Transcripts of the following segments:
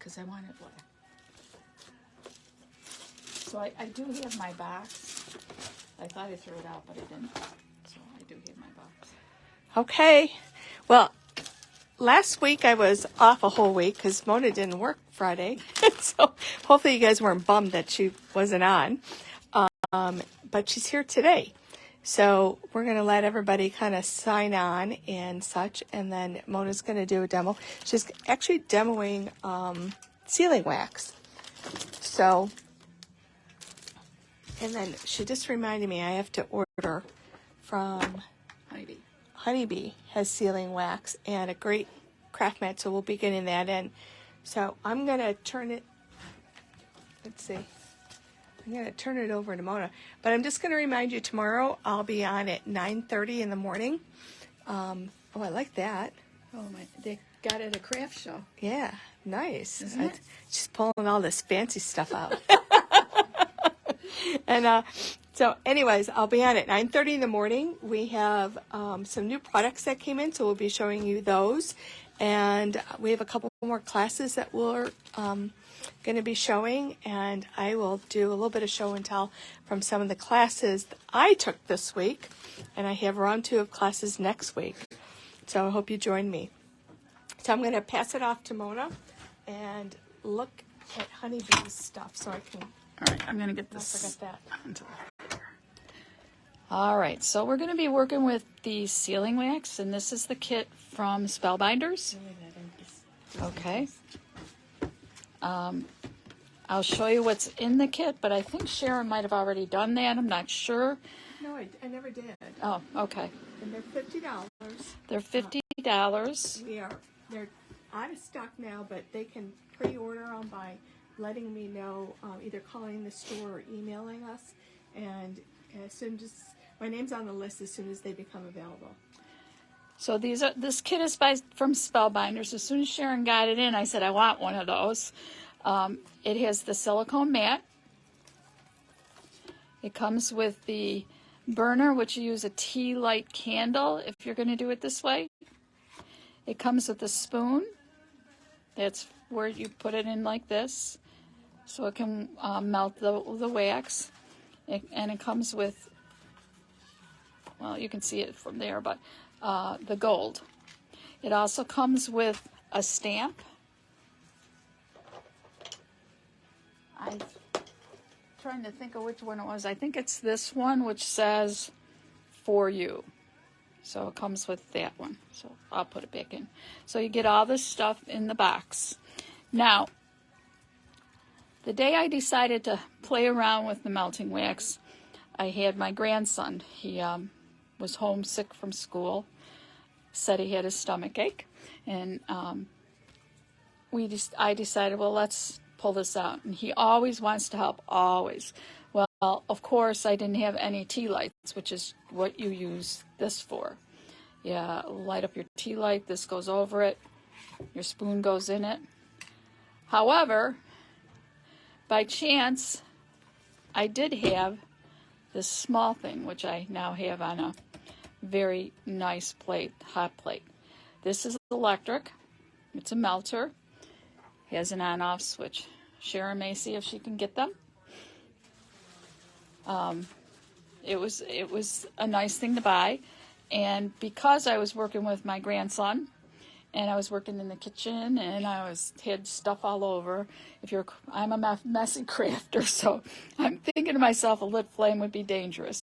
because I want it black. So I do have my box. I thought I threw it out, but I didn't. So I do have my box. Okay. Well, last week I was off a whole week because Mona didn't work Friday. So hopefully you guys weren't bummed that she wasn't on. But she's here today. So we're going to let everybody kind of sign on and such. And then Mona's going to do a demo. She's actually demoing sealing wax. So, and then she just reminded me I have to order from Honeybee. Honeybee has sealing wax and a great craft mat, so we'll be getting that in. So I'm going to turn it, let's see, I'm going to turn it over to Mona. But I'm just going to remind you tomorrow I'll be on at 9:30 in the morning. Oh, I like that. Oh, they got it at a craft show. Yeah, nice. Isn't it? Just pulling all this fancy stuff out. And so anyways, I'll be on at 9:30 in the morning. We have some new products that came in, so we'll be showing you those. And we have a couple more classes that we're going to be showing. And I will do a little bit of show and tell from some of the classes that I took this week. And I have round 2 of classes next week. So I hope you join me. So I'm going to pass it off to Mona and look at Honeybee's stuff so I can... All right, I'm going to get Don't this. forget that. Onto there. All right, so we're going to be working with the sealing wax, and this is the kit from Spellbinders. Okay. I'll show you what's in the kit, but I think Sharon might have already done that. I'm not sure. No, I never did. Oh, okay. And they're $50. They're $50. They're out of stock now, but they can pre-order them by letting me know, either calling the store or emailing us. And as soon as my name's on the list, as soon as they become available. So this kit is from Spellbinders. As soon as Sharon got it in, I said I want one of those. It has the silicone mat. It comes with the burner, which you use a tea light candle if you're going to do it this way. It comes with a spoon. That's where you put it in like this, so it can melt the wax. And it comes with, well, you can see it from there, but the gold. It also comes with a stamp. I'm trying to think of which one it was. I think it's this one, which says "For You." So it comes with that one. So I'll put it back in. So you get all this stuff in the box. Now, the day I decided to play around with the melting wax, I had my grandson. He was homesick from school, said he had a stomach ache, and I decided, well, let's pull this out. And he always wants to help, always. Well, of course, I didn't have any tea lights, which is what you use this for. Yeah, light up your tea light. This goes over it. Your spoon goes in it. However, by chance, I did have this small thing, which I now have on a very nice plate, hot plate. This is electric. It's a melter. Has an on-off switch. Sharon may see if she can get them. It was a nice thing to buy, and because I was working with my grandson, and I was working in the kitchen, and had stuff all over. I'm a messy crafter, so I'm thinking to myself, a lit flame would be dangerous.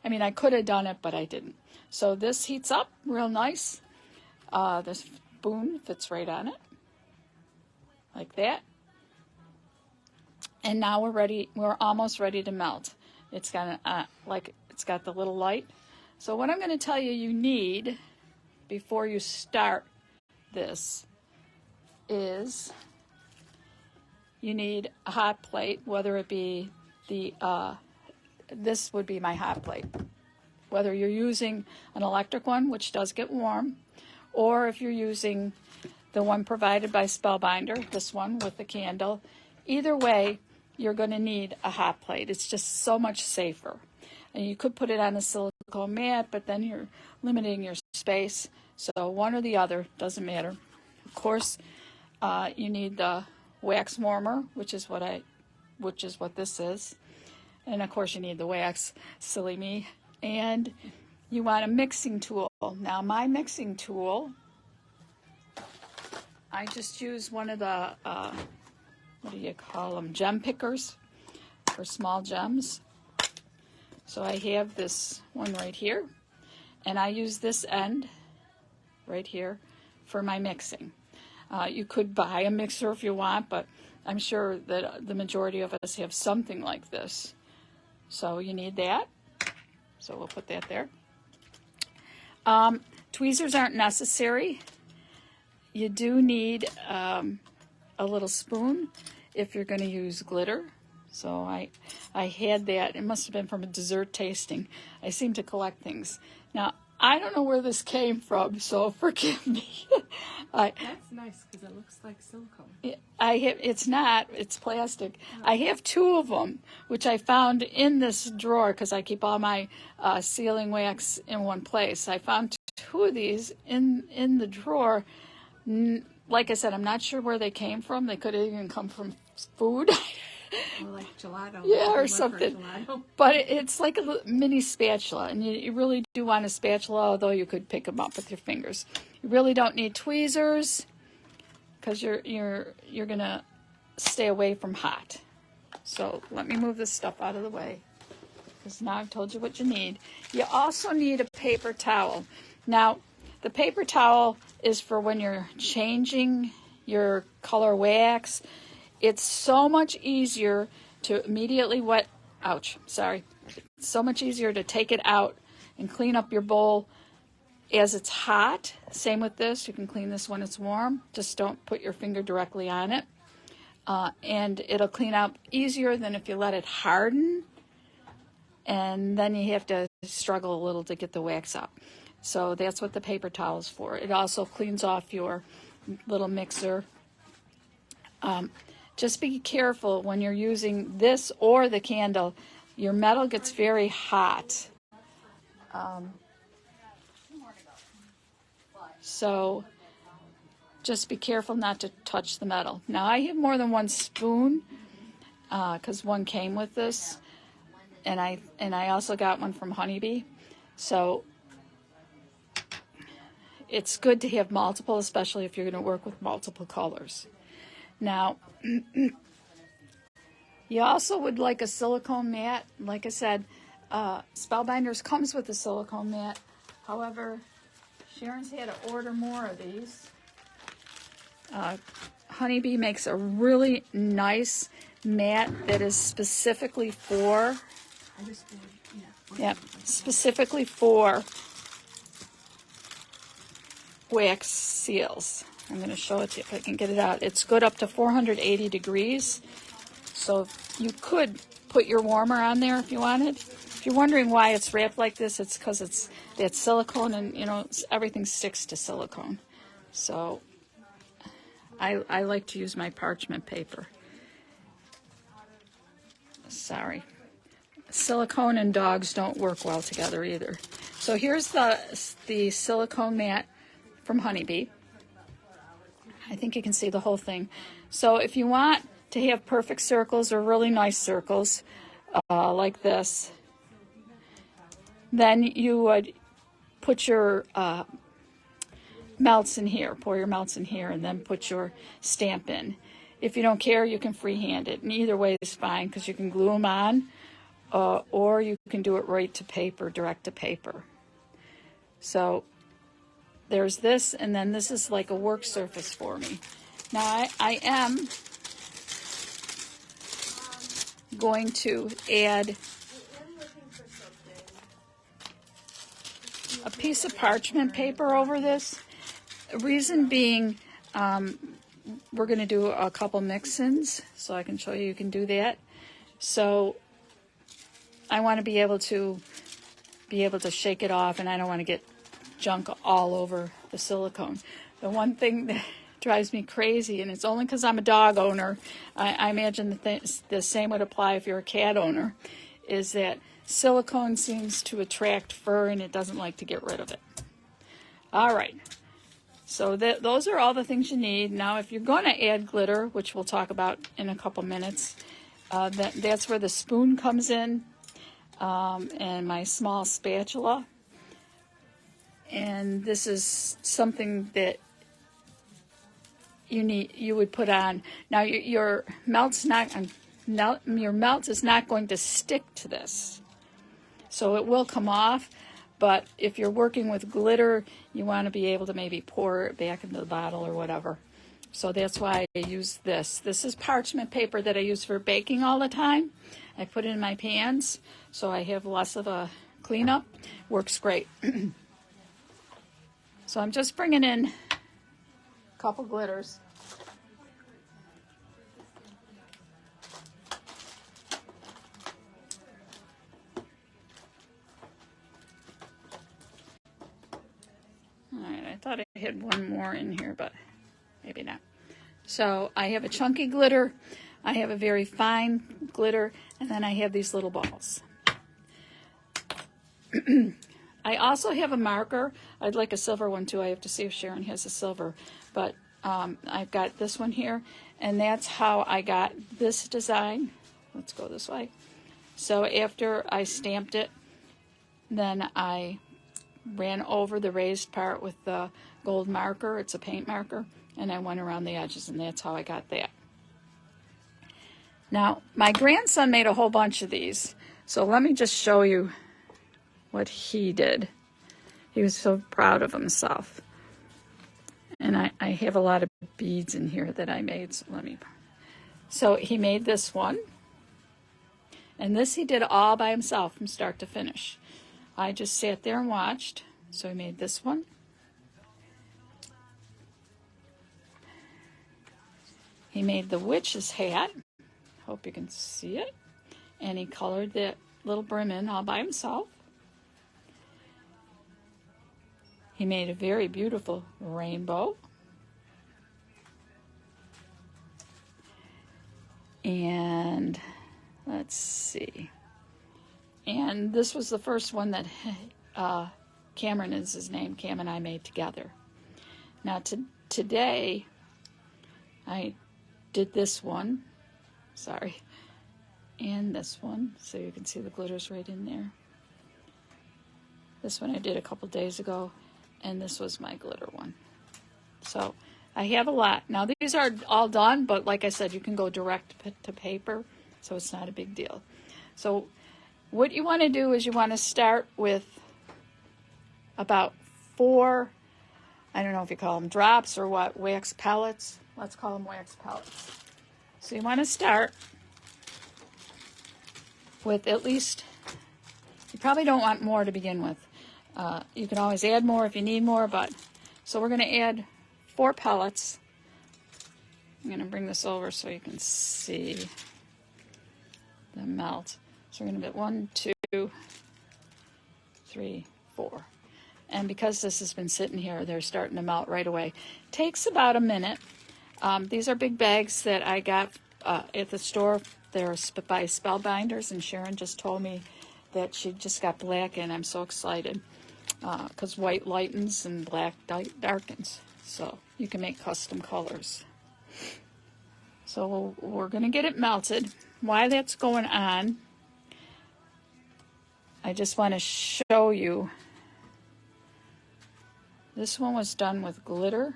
I mean, I could have done it, but I didn't. So this heats up real nice. The spoon fits right on it, like that. And now we're ready. We're almost ready to melt. It's got it's got the little light. So what I'm going to tell you need before you start this is you need a hot plate, whether it be this would be my hot plate. Whether you're using an electric one, which does get warm, or if you're using the one provided by Spellbinder, this one with the candle, either way, you're going to need a hot plate. It's just so much safer. And you could put it on a silicone mat, but then you're limiting your space. So one or the other, doesn't matter. Of course, you need the wax warmer, which is what this is. And of course you need the wax, silly me. And you want a mixing tool. Now my mixing tool, I just use one of the, what do you call them, gem pickers for small gems. So I have this one right here, and I use this end right here for my mixing. You could buy a mixer if you want, but I'm sure that the majority of us have something like this. So you need that. So we'll put that there. Tweezers aren't necessary. You do need a little spoon if you're going to use glitter. So I had that. It must have been from a dessert tasting. I seem to collect things. Now, I don't know where this came from, so forgive me. That's nice because it looks like silicone. It's not. It's plastic. I have two of them, which I found in this drawer because I keep all my sealing wax in one place. I found two of these in the drawer. Like I said, I'm not sure where they came from. They could have even come from food. Or like gelato. Yeah, or something. But it's like a mini spatula, and you really do want a spatula, although you could pick them up with your fingers. You really don't need tweezers because you're gonna stay away from hot. So let me move this stuff out of the way because now I've told you what you need. You also need a paper towel. Now, the paper towel is for when you're changing your color wax. It's so much easier to immediately It's so much easier to take it out and clean up your bowl as it's hot. Same with this. You can clean this when it's warm. Just don't put your finger directly on it. And it'll clean up easier than if you let it harden. And then you have to struggle a little to get the wax out. So that's what the paper towel is for. It also cleans off your little mixer. Just be careful when you're using this or the candle. Your metal gets very hot. So just be careful not to touch the metal. Now I have more than one spoon because one came with this. And I also got one from Honeybee. So it's good to have multiple, especially if you're going to work with multiple colors. Now, you also would like a silicone mat. Like I said, Spellbinders comes with a silicone mat. However, Sharon's had to order more of these. Honeybee makes a really nice mat that is specifically for specifically for wax seals. I'm going to show it to you if I can get it out. It's good up to 480 degrees. So you could put your warmer on there if you wanted. If you're wondering why it's wrapped like this, it's because it's that silicone and, everything sticks to silicone. So I like to use my parchment paper. Sorry. Silicone and dogs don't work well together either. So here's the silicone mat from Honeybee. I think you can see the whole thing. So if you want to have perfect circles or really nice circles like this, then you would put your melts in here, pour your melts in here, and then put your stamp in. If you don't care, you can freehand it. And either way is fine because you can glue them on or you can do it right to paper, direct to paper. So there's this, and then this is like a work surface for me. Now I am going to add a piece of parchment paper over this. Reason being, we're going to do a couple mix-ins, so I can show you can do that. So I want to be able to shake it off, and I don't want to get junk all over the silicone. The one thing that drives me crazy, and it's only because I'm a dog owner, I imagine the same would apply if you're a cat owner, is that silicone seems to attract fur and it doesn't like to get rid of it. All right. So those are all the things you need. Now, if you're going to add glitter, which we'll talk about in a couple minutes, that's where the spoon comes in, and my small spatula. And this is something that you would put on. Now, your melt is not going to stick to this, so it will come off. But if you're working with glitter, you want to be able to maybe pour it back into the bottle or whatever. So that's why I use this. This is parchment paper that I use for baking all the time. I put it in my pans, so I have less of a cleanup. Works great. So I'm just bringing in a couple glitters. All right, I thought I had one more in here, but maybe not. So I have a chunky glitter, I have a very fine glitter, and then I have these little balls. I also have a marker. I'd like a silver one too. I have to see if Sharon has a silver, but I've got this one here, and that's how I got this design. Let's go this way. So after I stamped it, then I ran over the raised part with the gold marker. It's a paint marker, and I went around the edges, and that's how I got that. Now, my grandson made a whole bunch of these, so let me just show you what he did. He was so proud of himself. And I have a lot of beads in here that I made, so he made this one. And this he did all by himself from start to finish. I just sat there and watched. So he made this one. He made the witch's hat. Hope you can see it. And he colored that little brim in all by himself. He made a very beautiful rainbow. And let's see. And this was the first one that Cameron is his name. Cam and I made together. Now today I did this one. Sorry. And this one. So you can see the glitters right in there. This one I did a couple days ago. And this was my glitter one. So I have a lot. Now these are all done, but like I said, you can go direct to paper, so it's not a big deal. So what you want to do is you want to start with about 4, I don't know if you call them drops or what, wax pellets. Let's call them wax pellets. So you want to start with at least, you probably don't want more to begin with. You can always add more if you need more, but so we're going to add 4 pellets. I'm going to bring this over so you can see the melt. So we're going to get 1, 2, 3, 4. And because this has been sitting here, they're starting to melt right away. Takes about a minute. These are big bags that I got at the store. They're by Spellbinders, and Sharon just told me that she just got black, and I'm so excited. Because white lightens and black darkens. So you can make custom colors. So we're going to get it melted. While that's going on, I just want to show you. This one was done with glitter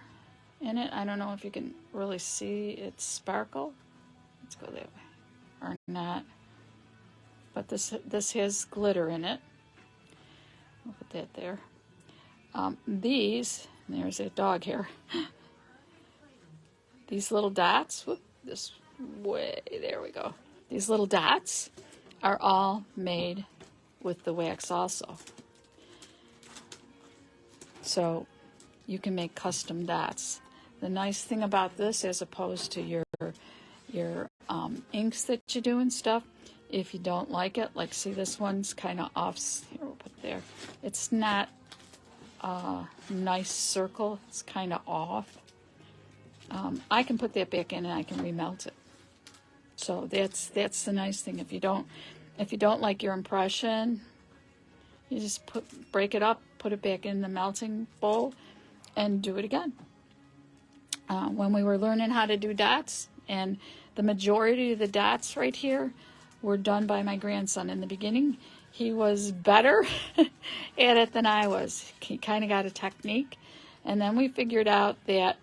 in it. I don't know if you can really see it sparkle. Let's go that way. Or not. But this has glitter in it. I'll put that there. These, there's a dog hair. These little dots, whoop, this way, there we go. These little dots are all made with the wax also. So you can make custom dots. The nice thing about this, as opposed to your inks that you do and stuff, if you don't like it, like see this one's kind of off, here we'll put there. It's not a nice circle, it's kind of off. I can put that back in and I can remelt it. So that's the nice thing. If you don't like your impression, you just break it up, put it back in the melting bowl, and do it again. when we were learning how to do dots, and the majority of the dots right here were done by my grandson. In the beginning, he was better at it than I was. He kind of got a technique, and then we figured out that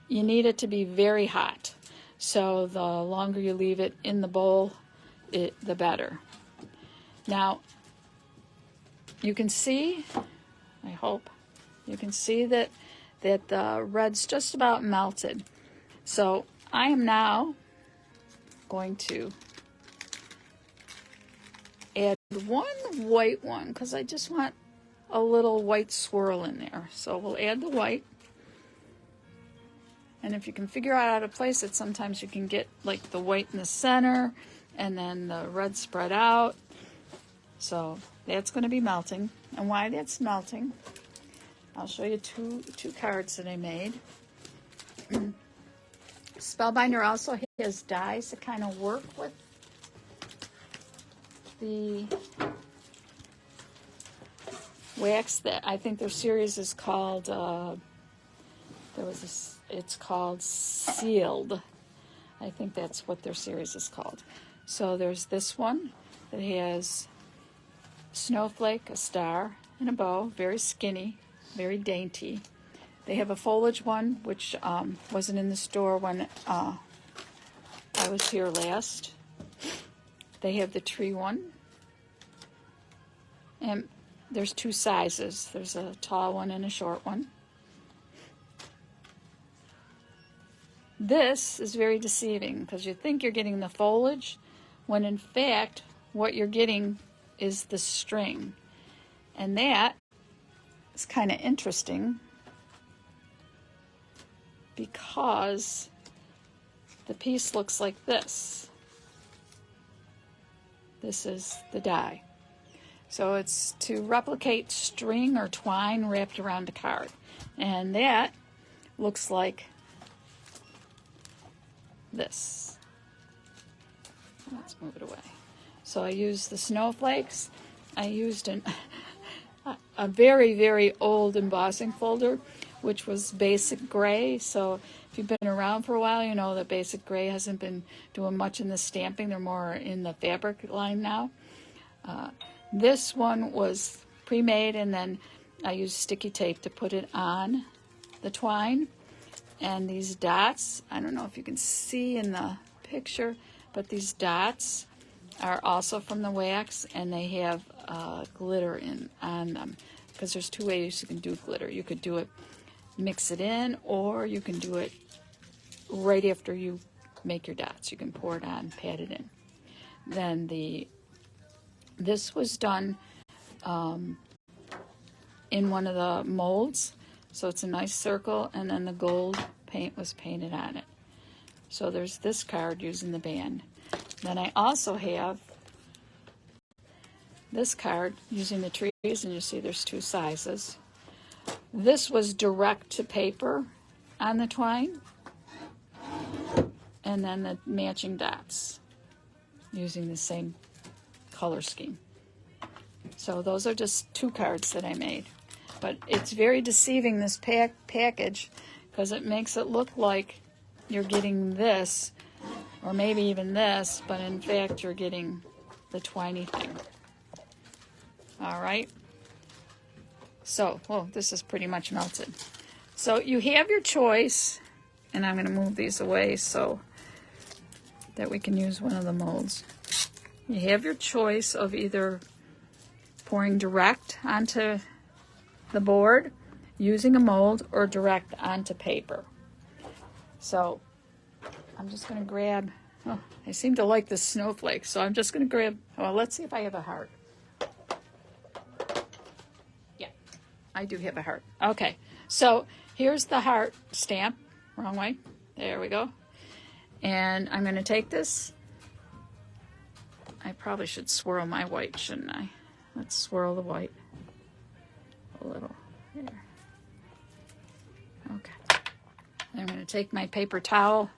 you need it to be very hot. So the longer you leave it in the bowl, the better. Now, you can see, I hope, you can see that the red's just about melted. So I am now going to add one white one because I just want a little white swirl in there. So we'll add the white. And if you can figure out how to place it, sometimes you can get like the white in the center and then the red spread out. So that's going to be melting. And while that's melting, I'll show you two cards that I made. Spellbinder also has dies that kind of work with the wax. That I think their series is called it's called Sealed. I think that's what their series is called. So there's this one that has snowflake, a star, and a bow, very skinny, very dainty. They have a foliage one, which wasn't in the store when I was here last. They have the tree one. And there's two sizes. There's a tall one and a short one. This is very deceiving because you think you're getting the foliage when in fact what you're getting is the string. And that is kind of interesting because the piece looks like this. This is the die. So it's to replicate string or twine wrapped around a card. And that looks like this. Let's move it away. So I used the snowflakes. I used a very, very old embossing folder, which was Basic Gray. So if you've been around for a while, you know that Basic Gray hasn't been doing much in the stamping. They're more in the fabric line now. This one was pre-made, and then I used sticky tape to put it on the twine. And these dots, I don't know if you can see in the picture, but these dots are also from the wax, and they have glitter on them. Because there's two ways you can do glitter. You could do it, mix it in, or you can do it right after you make your dots. You can pour it on, pat it in. Then this was done in one of the molds. So it's a nice circle, and then the gold paint was painted on it. So there's this card using the band. Then I also have this card using the trees, and you see there's two sizes. This was direct to paper on the twine, and then the matching dots using the same color scheme. So those are just two cards that I made. But it's very deceiving, this package, because it makes it look like you're getting this, or maybe even this, but in fact you're getting the twiny thing. All right. So, this is pretty much melted. So you have your choice, and I'm going to move these away so that we can use one of the molds. You have your choice of either pouring direct onto the board using a mold or direct onto paper. So I'm just going to grab, I seem to like this snowflake, so I'm just going to grab, let's see if I have a heart. Yeah, I do have a heart. Okay, so here's the heart stamp. Wrong way. There we go. And I'm going to take this. I probably should swirl my white, shouldn't I? Let's swirl the white a little. There. Okay. I'm going to take my paper towel,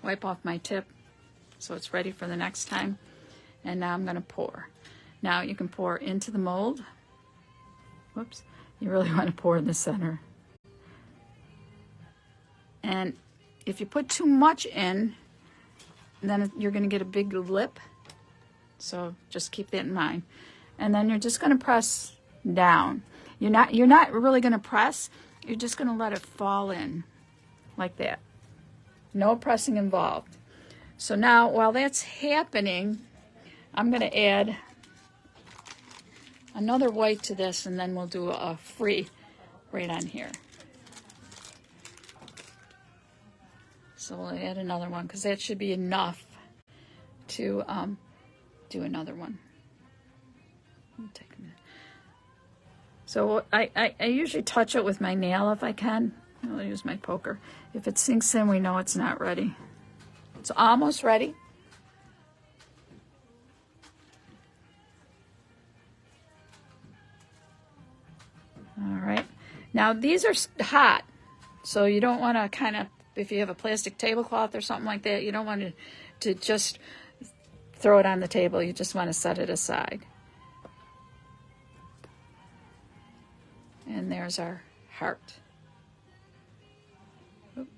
wipe off my tip so it's ready for the next time. And now I'm going to pour. Now you can pour into the mold. Whoops. You really want to pour in the center. And if you put too much in, then you're going to get a big lip. So just keep that in mind. And then you're just going to press down. You're not really going to press. You're just going to let it fall in like that. No pressing involved. So now, while that's happening, I'm going to add another white to this, and then we'll do a free right on here. So we'll add another one because that should be enough to do another one. Take a minute. So I usually touch it with my nail if I can. I'll use my poker. If it sinks in, we know it's not ready. It's almost ready. All right. Now these are hot, so you don't want to kind of, if you have a plastic tablecloth or something like that, you don't want to just throw it on the table. You just want to set it aside. And there's our heart. Oops.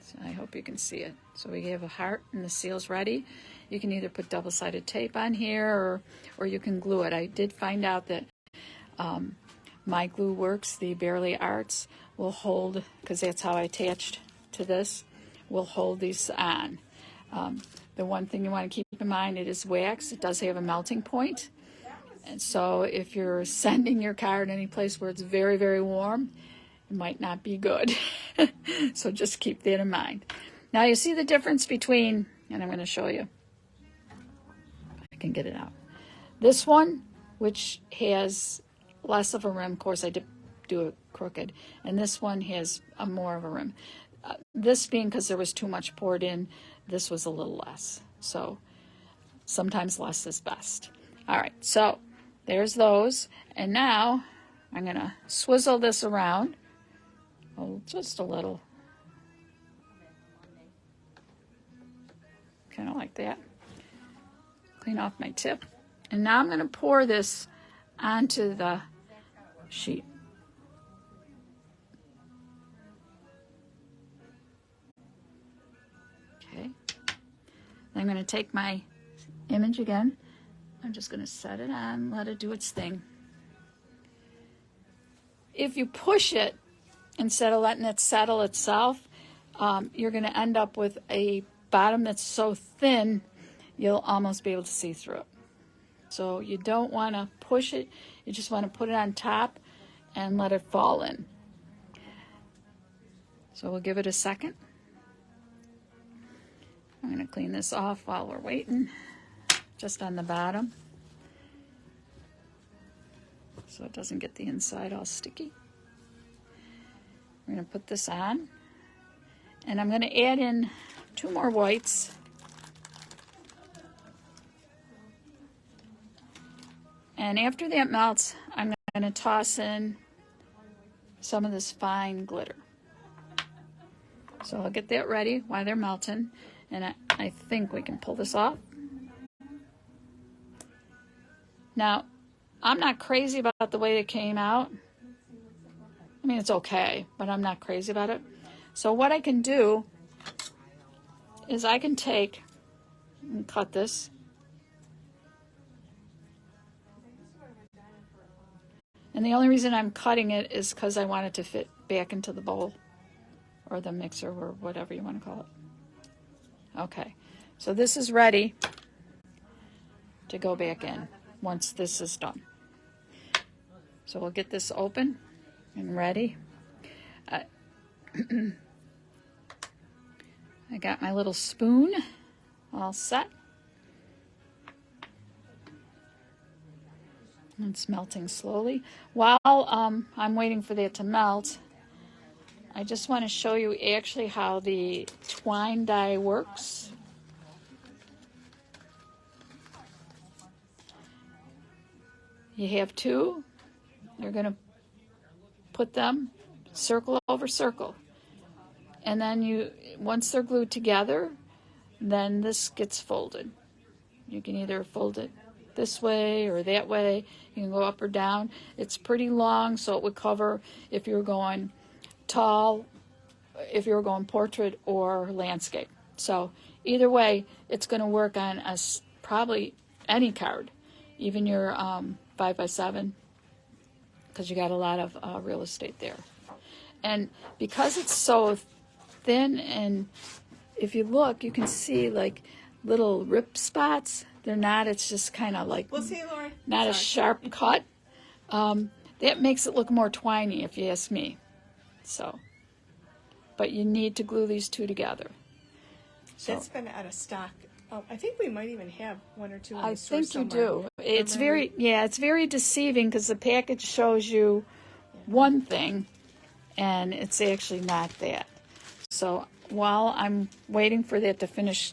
So I hope you can see it. So we have a heart and the seal's ready. You can either put double-sided tape on here or you can glue it. I did find out that My Glue Works, the Bearly Arts, will hold, because that's how I attached to this, will hold these on. The one thing you want to keep in mind, it is wax. It does have a melting point. And so if you're sending your card any place where it's very, very warm, it might not be good. So just keep that in mind. Now you see the difference between, and I'm going to show you. I can get it out. This one, which has less of a rim. Of course, I did do it crooked. And this one has a more of a rim. This being because there was too much poured in, this was a little less. So sometimes less is best. All right, so there's those. And now I'm going to swizzle this around. Oh, just a little. Kind of like that. Clean off my tip. And now I'm going to pour this onto the sheet. Okay. I'm going to take my image again. I'm just going to set it on, let it do its thing. If you push it instead of letting it settle itself, you're going to end up with a bottom that's so thin you'll almost be able to see through it. So you don't want to push it, you just want to put it on top and let it fall in. So we'll give it a second. I'm going to clean this off while we're waiting, just on the bottom, so it doesn't get the inside all sticky. We're going to put this on, and I'm going to add in 2 more whites. And after that melts, I'm going to toss in some of this fine glitter. So I'll get that ready while they're melting, and I think we can pull this off. Now, I'm not crazy about the way it came out. I mean, it's okay, but I'm not crazy about it. So what I can do is I can take and cut this. And the only reason I'm cutting it is because I want it to fit back into the bowl or the mixer or whatever you want to call it. Okay, so this is ready to go back in once this is done. So we'll get this open and ready. I got my little spoon all set. It's melting slowly. While I'm waiting for that to melt, I just want to show you actually how the twine die works. You have 2. You're going to put them circle over circle. And then once they're glued together, then this gets folded. You can either fold it this way or that way. You can go up or down. It's pretty long, so it would cover, if you're going tall, if you were going portrait or landscape. So either way, it's going to work on probably any card, even your 5x7, because you got a lot of real estate there. And because it's so thin, and if you look, you can see like little rip spots. They're not, it's just kind of like We'll see, Lori. not a sharp cut. That makes it look more twiny, if you ask me. So, but you need to glue these two together. So, That's been out of stock. I think we might even have one or two in I the store think you somewhere. do. It's it's very deceiving because the package shows you one thing, and it's actually not that. So while I'm waiting for that to finish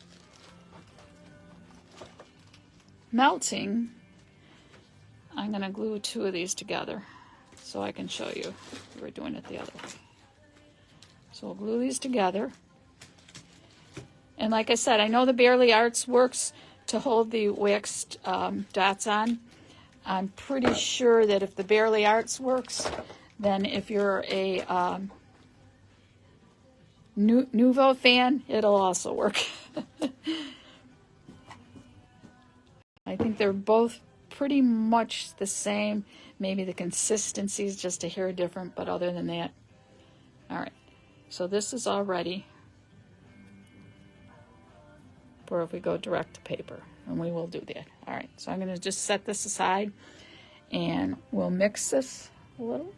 melting, I'm going to glue two of these together so I can show you. We're doing it the other way. So we'll glue these together. And like I said, I know the Bearly Arts works to hold the waxed dots on. I'm pretty sure that if the Bearly Arts works, then if you're a Nuvo fan, it'll also work. I think they're both pretty much the same. Maybe the consistency is just a hair different, but other than that. All right, so this is all ready for if we go direct to paper, and we will do that. All right, so I'm going to just set this aside, and we'll mix this a little.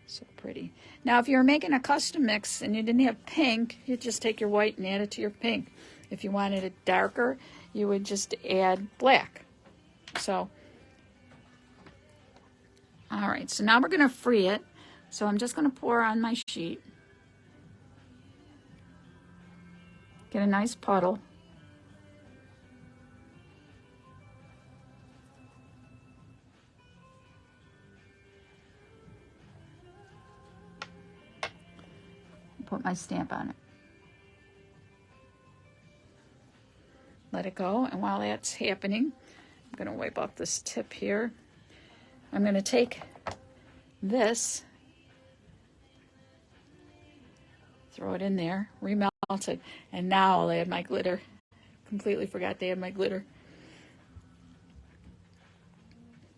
So pretty. Now, if you're making a custom mix and you didn't have pink, you just take your white and add it to your pink. If you wanted it darker, you would just add black. So, all right, so now we're going to free it. So I'm just going to pour on my sheet. Get a nice puddle. Put my stamp on it. Let it go, and while that's happening, I'm going to wipe off this tip here. I'm going to take this, throw it in there, remelt it, and now I'll add my glitter. Completely forgot to add my glitter.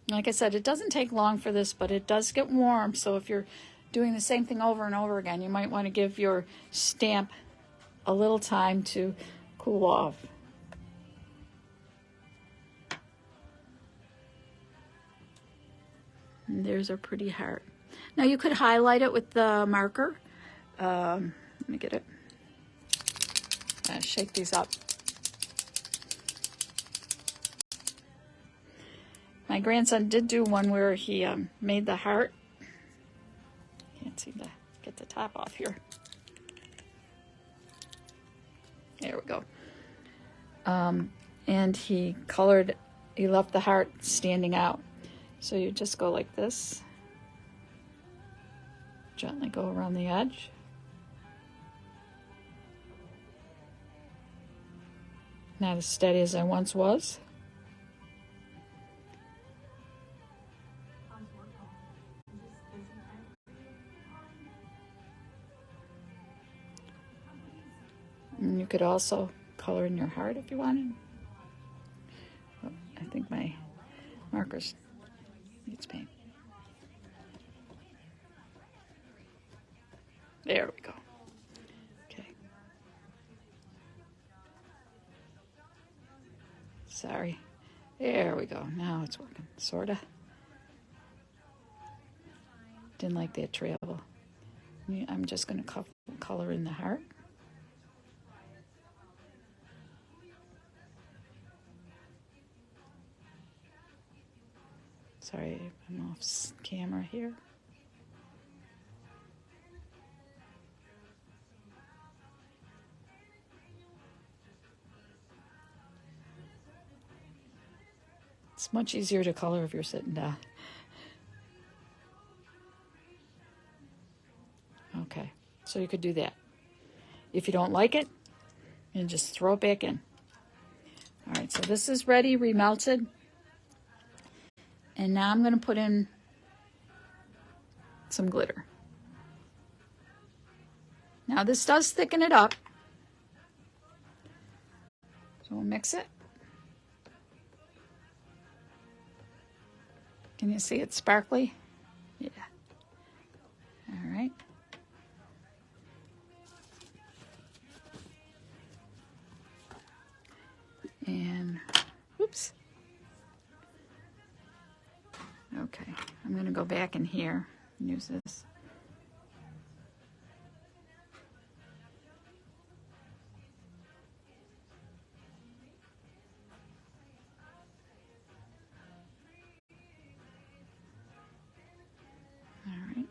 Like I said, it doesn't take long for this, but it does get warm, so if you're doing the same thing over and over again, you might want to give your stamp a little time to cool off. And there's our pretty heart. Now you could highlight it with the marker. Let me get it. Shake these up. My grandson did do one where he made the heart. Can't seem to get the top off here. There we go. And he left the heart standing out. So you just go like this. Gently go around the edge. Not as steady as I once was. And you could also color in your heart if you wanted. Oh, I think my markers needs paint. There we go. Okay. Sorry. There we go. Now it's working. Sorta. Didn't like that travel. I'm just going to color in the heart. Sorry, I'm off camera here. It's much easier to color if you're sitting down. Okay, so you could do that. If you don't like it, you just throw it back in. All right, so this is ready, remelted. And now I'm going to put in some glitter. Now this does thicken it up. So we'll mix it. Can you see it's sparkly? Yeah. All right. And, oops. Okay, I'm going to go back in here and use this. All right.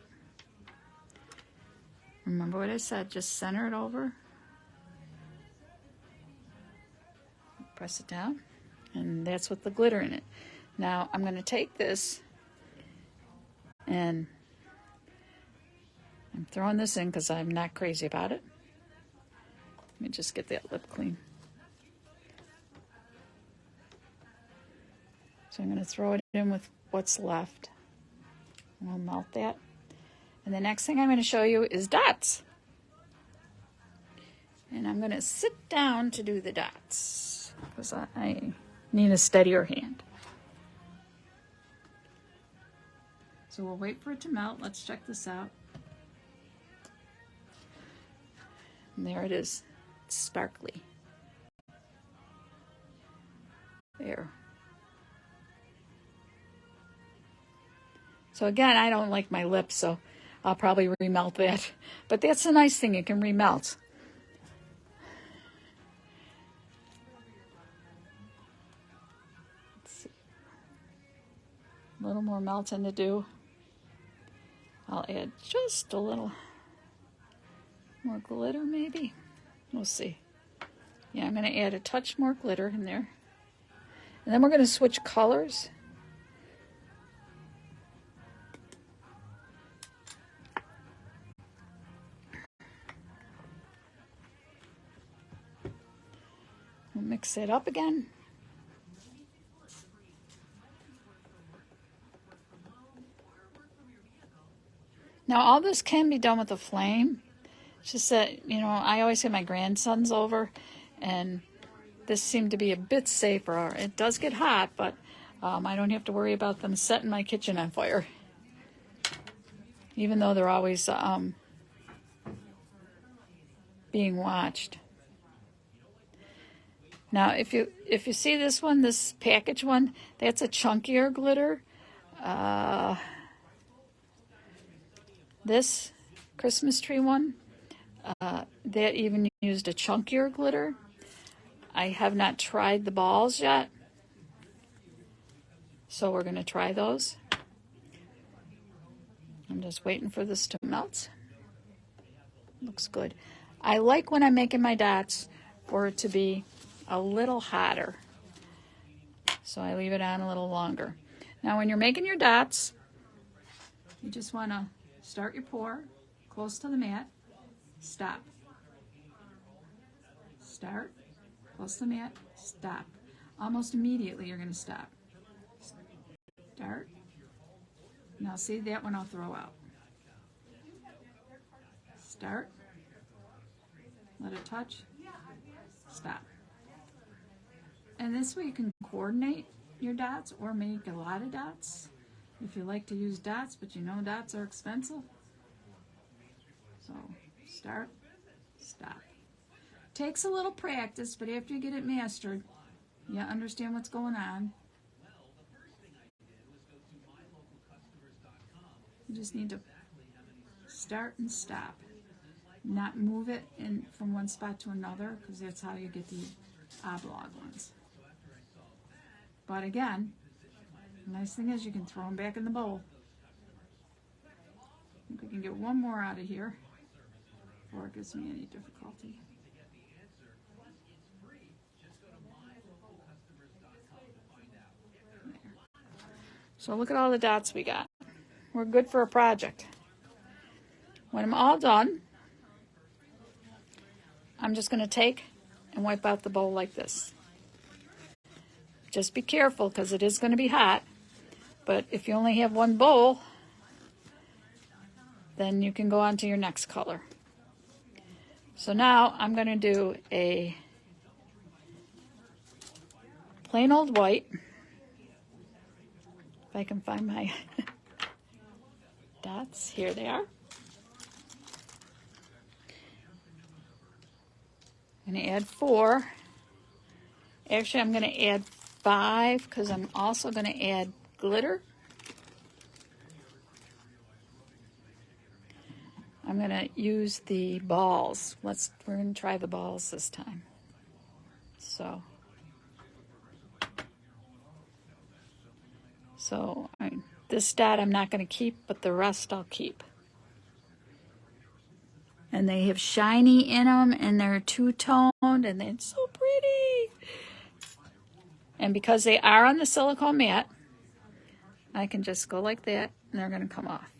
Remember what I said, just center it over. Press it down, and that's with the glitter in it. Now I'm going to take this, and I'm throwing this in because I'm not crazy about it. Let me just get that lip clean. So I'm going to throw it in with what's left. And we'll melt that. And the next thing I'm going to show you is dots. And I'm going to sit down to do the dots because I need a steadier hand. So we'll wait for it to melt. Let's check this out. And there it is. It's sparkly. There. So again, I don't like my lips, so I'll probably remelt that. But that's the nice thing, it can remelt. Let's see. A little more melting to do. I'll add just a little more glitter maybe. We'll see. Yeah, I'm going to add a touch more glitter in there. And then we're going to switch colors. We'll mix it up again. Now all this can be done with a flame. It's just that, you know, I always have my grandsons over, and this seemed to be a bit safer. It does get hot, but I don't have to worry about them setting my kitchen on fire. Even though they're always being watched. Now, if you see this one, this package one, that's a chunkier glitter. This Christmas tree one, that even used a chunkier glitter. I have not tried the balls yet, so we're going to try those. I'm just waiting for this to melt. Looks good. I like when I'm making my dots for it to be a little hotter, so I leave it on a little longer. Now when you're making your dots, you just want to start your pour close to the mat, stop, start, close to the mat, stop. Almost immediately you're going to stop. Start. Now see, that one I'll throw out. Start, let it touch, stop. And this way you can coordinate your dots or make a lot of dots if you like to use dots, but you know dots are expensive. So start, stop. Takes a little practice, but after you get it mastered, you understand what's going on. You just need to start and stop. Not move it in from one spot to another, because that's how you get the oblong ones. But again, the nice thing is you can throw them back in the bowl. I think we can get one more out of here before it gives me any difficulty. There. So look at all the dots we got. We're good for a project. When I'm all done, I'm just going to take and wipe out the bowl like this. Just be careful because it is going to be hot. But if you only have one bowl, then you can go on to your next color. So now I'm going to do a plain old white. If I can find my dots. Here they are. I'm going to add 4. Actually, I'm going to add 5 because I'm also going to add glitter. I'm going to use the balls. We're going to try the balls this time. This dot I'm not going to keep, but the rest I'll keep. And they have shiny in them, and they're two-toned, and it's so pretty. And because they are on the silicone mat, I can just go like that, and they're going to come off.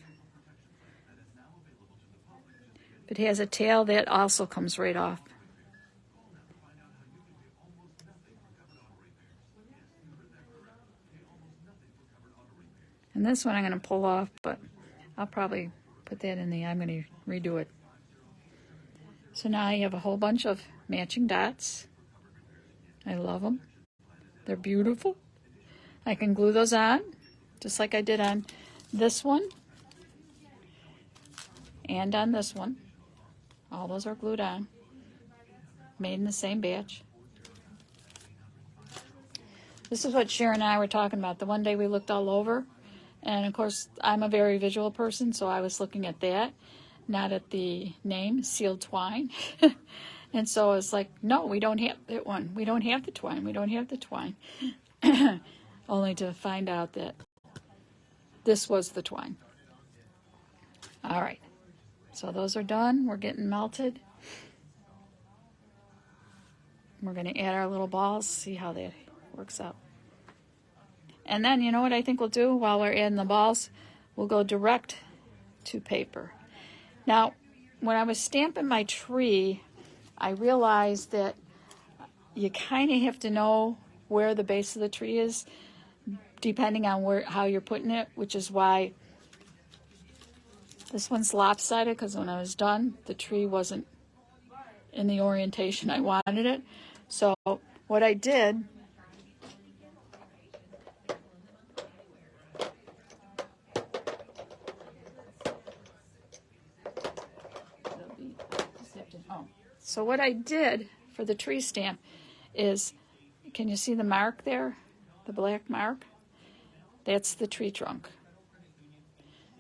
If it has a tail, that also comes right off. And this one I'm going to pull off, but I'll probably put that in I'm going to redo it. So now you have a whole bunch of matching dots. I love them. They're beautiful. I can glue those on, just like I did on this one and on this one. All those are glued on, made in the same batch. This is what Sharon and I were talking about. The one day we looked all over. And of course, I'm a very visual person, so I was looking at that, not at the name, sealed twine. And so I was like, no, we don't have that one. We don't have the twine. We don't have the twine. Only to find out that this was the twine. All right. So those are done. We're getting melted. We're going to add our little balls, see how that works out. And then, you know what I think we'll do while we're adding the balls? We'll go direct to paper. Now, when I was stamping my tree, I realized that you kind of have to know where the base of the tree is, depending on how you're putting it, which is why this one's lopsided, because when I was done, the tree wasn't in the orientation I wanted it. So what I did, for the tree stamp is, can you see the mark there? The black mark? That's the tree trunk.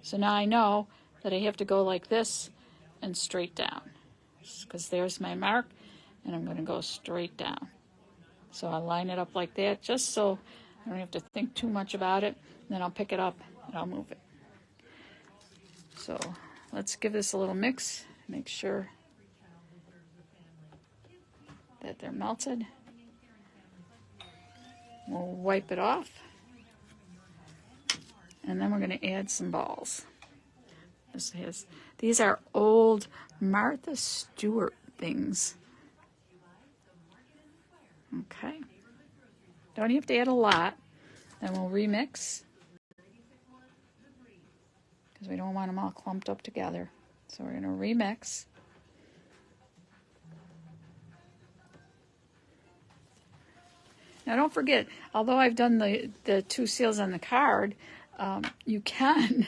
So now I know that I have to go like this and straight down, because there's my mark, and I'm going to go straight down. So I'll line it up like that, just so I don't have to think too much about it. Then I'll pick it up and I'll move it. So let's give this a little mix, make sure that they're melted. We'll wipe it off. And then we're going to add some balls. These are old Martha Stewart things. Okay. Don't have to add a lot. Then we'll remix, because we don't want them all clumped up together. So we're going to remix. Now don't forget, although I've done the 2 seals on the card, you can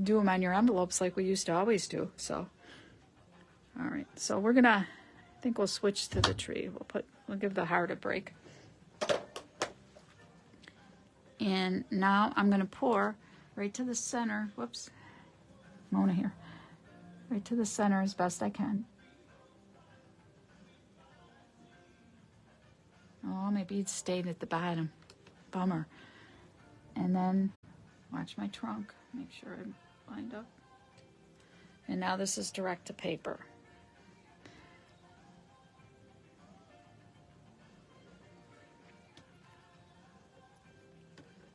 do them on your envelopes like we used to always do. So, all right. So we're gonna, I think we'll switch to the tree. We'll give the heart a break. And now I'm gonna pour right to the center. Whoops, Mona here. Right to the center as best I can. Oh, my beads stayed at the bottom. Bummer. And then watch my trunk. Make sure I'm lined up. And now this is direct to paper.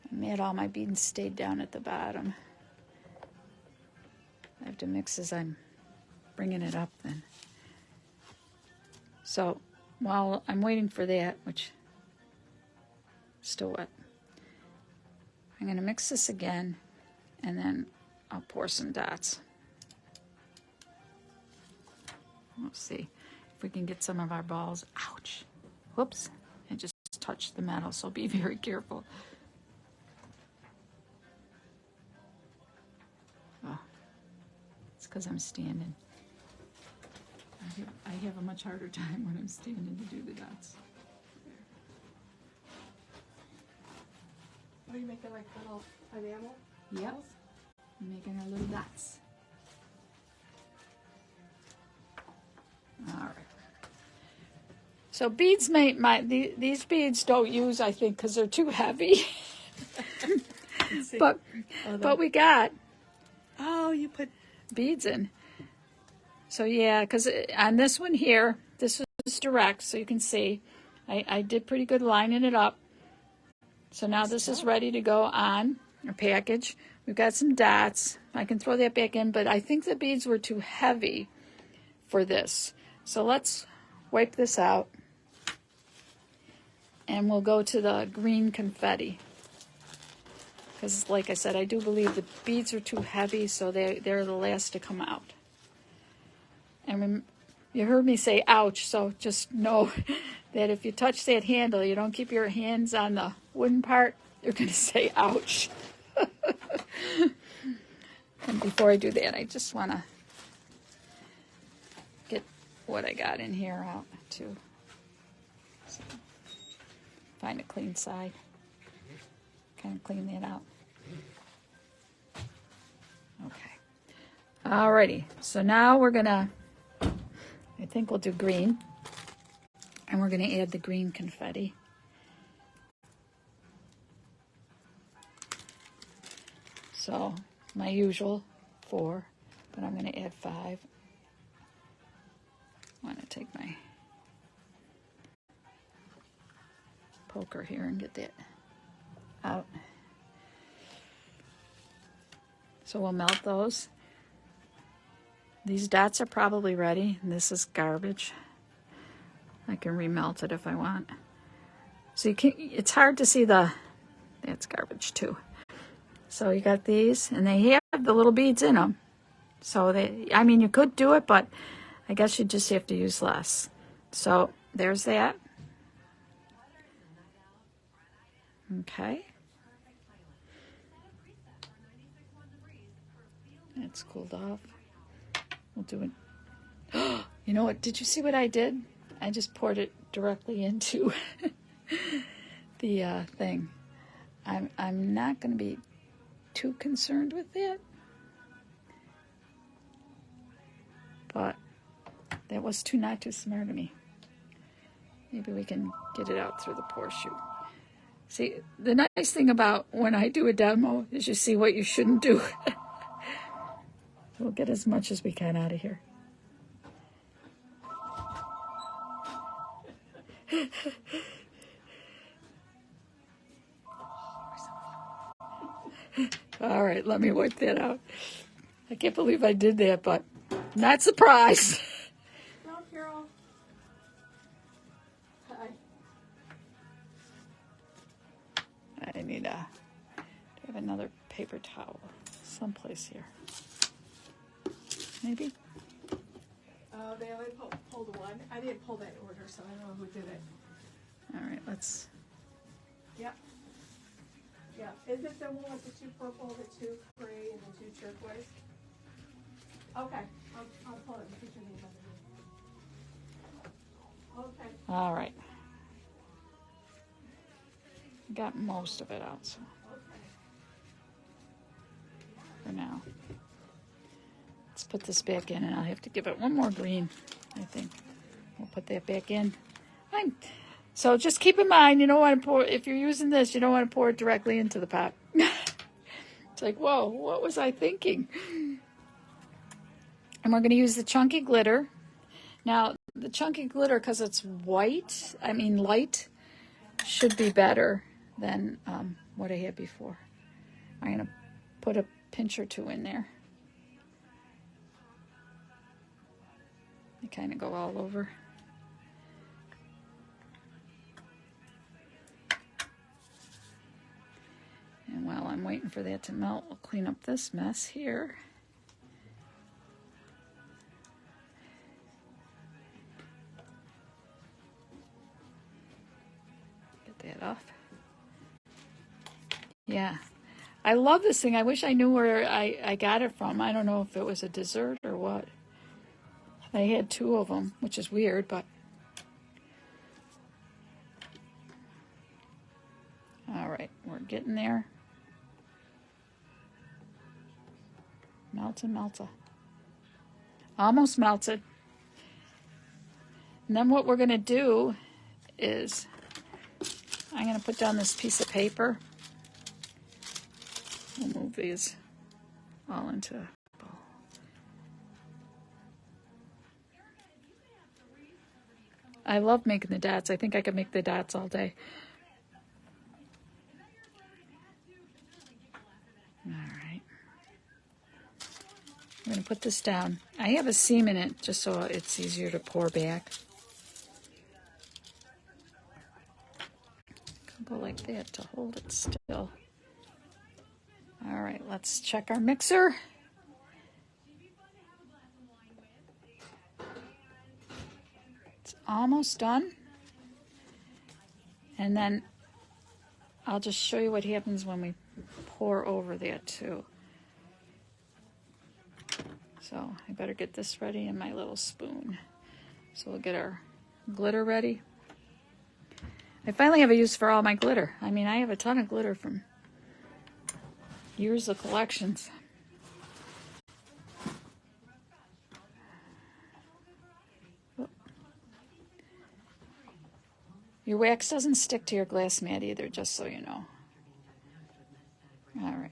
I made all my beads stayed down at the bottom. I have to mix as I'm bringing it up then. So while I'm waiting for that, which is still wet, I'm going to mix this again, and then I'll pour some dots. Let's see if we can get some of our balls. Ouch. Whoops. I just touched the metal, so be very careful. Oh, it's because I'm standing. I have a much harder time when I'm standing to do the dots. Are you making like little enamel? Yep. I'm making our little dots. All right. So beads these beads don't use, I think, because they're too heavy. but we got you put beads in. So yeah, because on this one here, this is direct, so you can see I did pretty good lining it up. So now this is ready to go on our package. We've got some dots. I can throw that back in, but I think the beads were too heavy for this. So let's wipe this out. And we'll go to the green confetti. Because like I said, I do believe the beads are too heavy, so they're the last to come out. And you heard me say ouch, so just know that if you touch that handle, you don't keep your hands on the wooden part, you're going to say ouch. And before I do that, I just want to get what I got in here out too. So, find a clean side. Kind of clean that out. Okay. Alrighty. So now we're going to, I think we'll do green. And we're going to add the green confetti. So my usual 4, but I'm going to add 5. I want to take my poker here and get that out. So we'll melt those. These dots are probably ready, and this is garbage. I can remelt it if I want. So it's hard to see that's garbage too. So you got these, and they have the little beads in them. So you could do it, but I guess you just have to use less. So there's that. Okay. It's cooled off. We'll do it. You know what? Did you see what I did? I just poured it directly into the thing. I'm not going to be too concerned with that, but that was not too smart of me. Maybe we can get it out through the pour chute. See, the nice thing about when I do a demo is you see what you shouldn't do. We'll get as much as we can out of here. All right, let me wipe that out. I can't believe I did that, but not surprised. No, Carol. Hi. I need to have another paper towel someplace here. Maybe? They only pulled one. I didn't pull that order, so I don't know who did it. All right, let's... Yep. Yeah. Is it the one with the 2 purple, the 2 gray, and the 2 turquoise? Okay. I'll pull it and put your name on it. Okay. All right. Got most of it out, so for now. Let's put this back in, and I'll have to give it one more green, I think. We'll put that back in. So just keep in mind, you don't want to pour, if you're using this, you don't want to pour it directly into the pot. It's like, whoa, what was I thinking? And we're going to use the chunky glitter. Now, the chunky glitter, because it's light, should be better than what I had before. I'm going to put a pinch or 2 in there. They kind of go all over. And while I'm waiting for that to melt, we'll clean up this mess here. stuff. Yeah. I love this thing. I wish I knew where I got it from. I don't know if it was a dessert or what. I had 2 of them, which is weird, but... All right, we're getting there. Melta. Almost melted. And then what we're going to do is I'm going to put down this piece of paper. We'll move these all into a bowl. I love making the dots. I think I could make the dots all day. All right. I'm going to put this down. I have a seam in it just so it's easier to pour back. Go like that to hold it still. All right, let's check our mixer. It's almost done. And then I'll just show you what happens when we pour over that too. So I better get this ready in my little spoon. So we'll get our glitter ready. I finally have a use for all my glitter. I mean, I have a ton of glitter from years of collections. Your wax doesn't stick to your glass mat either, just so you know. All right.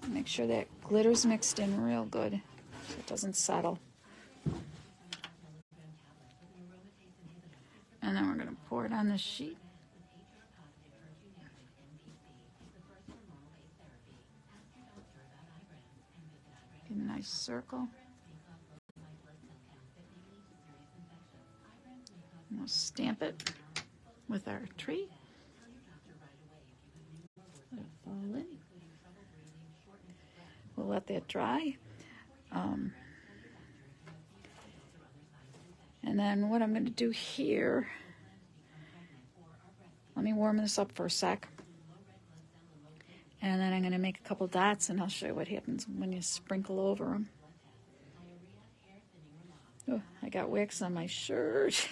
Make sure that glitter's mixed in real good so it doesn't settle. And then we're going to pour it on this sheet. Get a nice circle. And we'll stamp it with our tree. Let it fall in. We'll let that dry. And then what I'm going to do here, let me warm this up for a sec. And then I'm going to make a couple dots and I'll show you what happens when you sprinkle over them. Oh, I got wax on my shirt.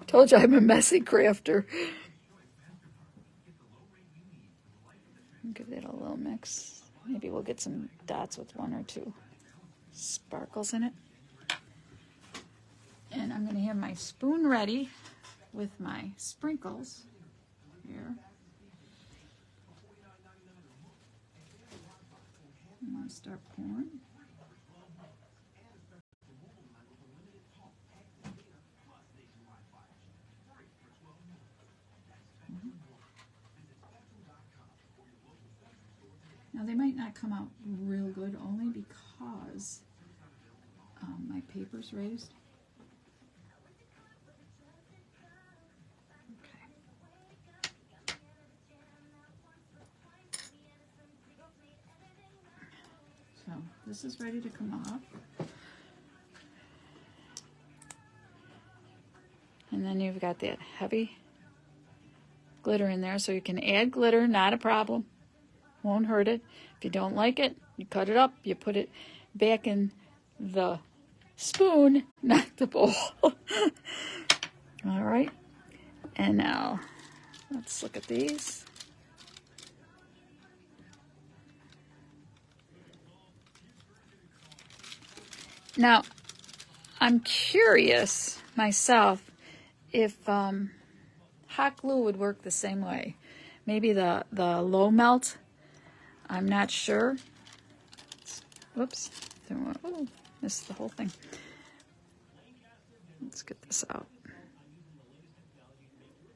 Told you I'm a messy crafter. Give that a little mix. Maybe we'll get some dots with 1 or 2 sparkles in it. And I'm going to have my spoon ready with my sprinkles here. I'm going to start pouring. Now they might not come out real good only because my paper's raised. Okay. So this is ready to come off. And then you've got that heavy glitter in there, so you can add glitter, not a problem. Won't hurt it. If you don't like it, you cut it up, you put it back in the spoon, not the bowl. All right. And now, let's look at these. Now, I'm curious myself if hot glue would work the same way. Maybe the low melt. I'm not sure. Whoops. Oh, missed the whole thing. Let's get this out.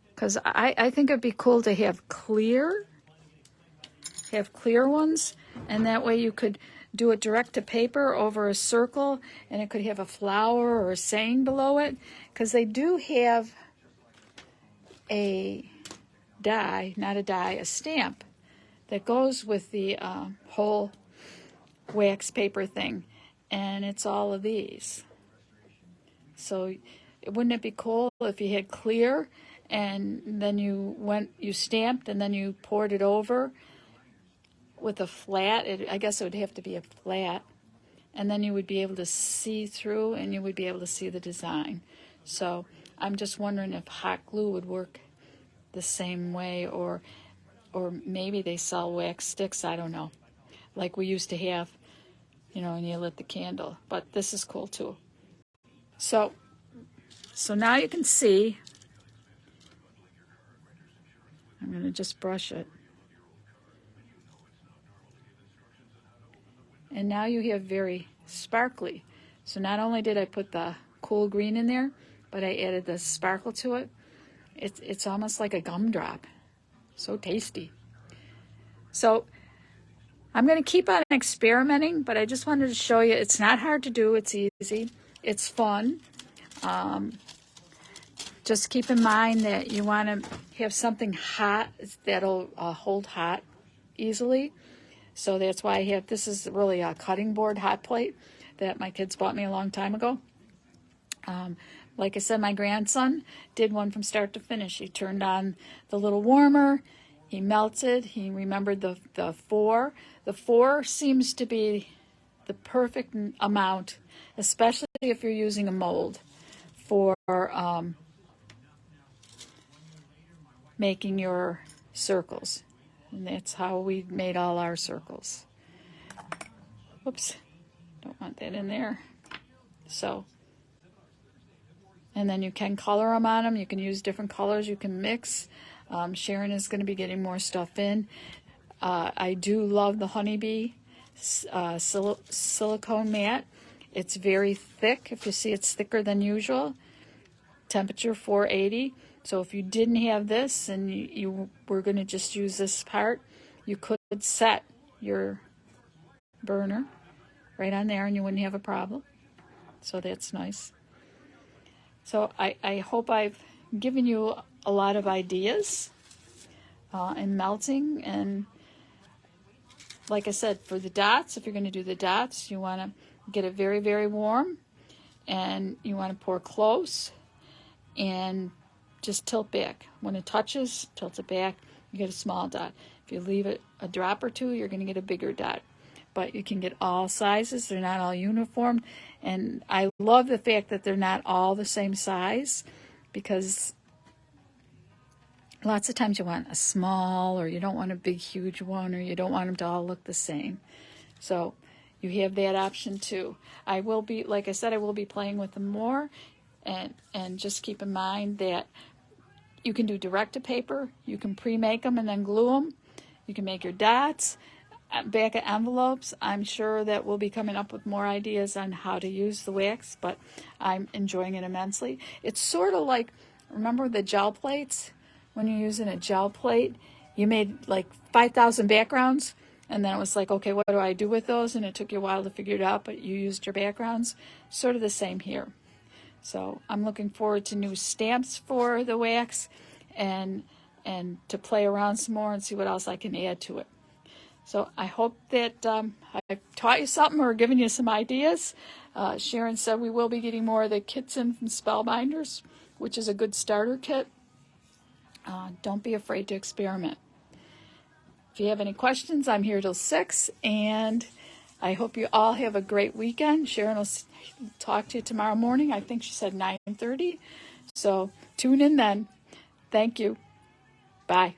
Because I think it'd be cool to have clear ones, and that way you could do it direct to paper over a circle, and it could have a flower or a saying below it, because they do have a die, not a die, a stamp that goes with the whole wax paper thing, and it's all of these. So wouldn't it be cool if you had clear and then you stamped and then you poured it over with a flat? I guess it would have to be a flat. And then you would be able to see through and you would be able to see the design. So I'm just wondering if hot glue would work the same way, or maybe they sell wax sticks, I don't know, like we used to have, and you lit the candle. But this is cool too. So now you can see. I'm going to just brush it. And now you have very sparkly. So not only did I put the cool green in there, but I added the sparkle to it. It's almost like a gumdrop. So tasty. So I'm going to keep on experimenting, but I just wanted to show you it's not hard to do. It's easy. It's fun. Just keep in mind that you want to have something hot that'll hold hot easily. So that's why I have, this is really a cutting board hot plate that my kids bought me a long time ago. Like I said, my grandson did one from start to finish. He turned on the little warmer, he melted, he remembered the 4. The 4 seems to be the perfect amount, especially if you're using a mold for making your circles. And that's how we made all our circles. Whoops, don't want that in there. So, and then you can color them on them. You can use different colors. You can mix. Sharon is going to be getting more stuff in. I do love the Honeybee silicone mat. It's very thick. If you see, it's thicker than usual. Temperature 480. So if you didn't have this and you were going to just use this part, you could set your burner right on there and you wouldn't have a problem. So that's nice. So I hope I've given you a lot of ideas in melting. And like I said, for the dots, if you're going to do the dots, you want to get it very, very warm. And you want to pour close and just tilt back. When it touches, tilt it back, you get a small dot. If you leave it a drop or two, you're going to get a bigger dot. But you can get all sizes. They're not all uniform. And I love the fact that they're not all the same size, because lots of times you want a small, or you don't want a big, huge one, or you don't want them to all look the same. So you have that option too. I will be, like I said, I will be playing with them more. And just keep in mind that you can do direct to paper. You can pre-make them and then glue them. You can make your dots, back of envelopes. I'm sure that we'll be coming up with more ideas on how to use the wax, but I'm enjoying it immensely. It's sort of like, remember the gel plates? When you're using a gel plate, you made like 5,000 backgrounds, and then it was like, okay, what do I do with those? And it took you a while to figure it out, but you used your backgrounds. Sort of the same here. So I'm looking forward to new stamps for the wax, and to play around some more and see what else I can add to it. So I hope that I've taught you something or given you some ideas. Sharon said we will be getting more of the kits in from Spellbinders, which is a good starter kit. Don't be afraid to experiment. If you have any questions, I'm here till 6, and I hope you all have a great weekend. Sharon will talk to you tomorrow morning. I think she said 9:30. So tune in then. Thank you. Bye.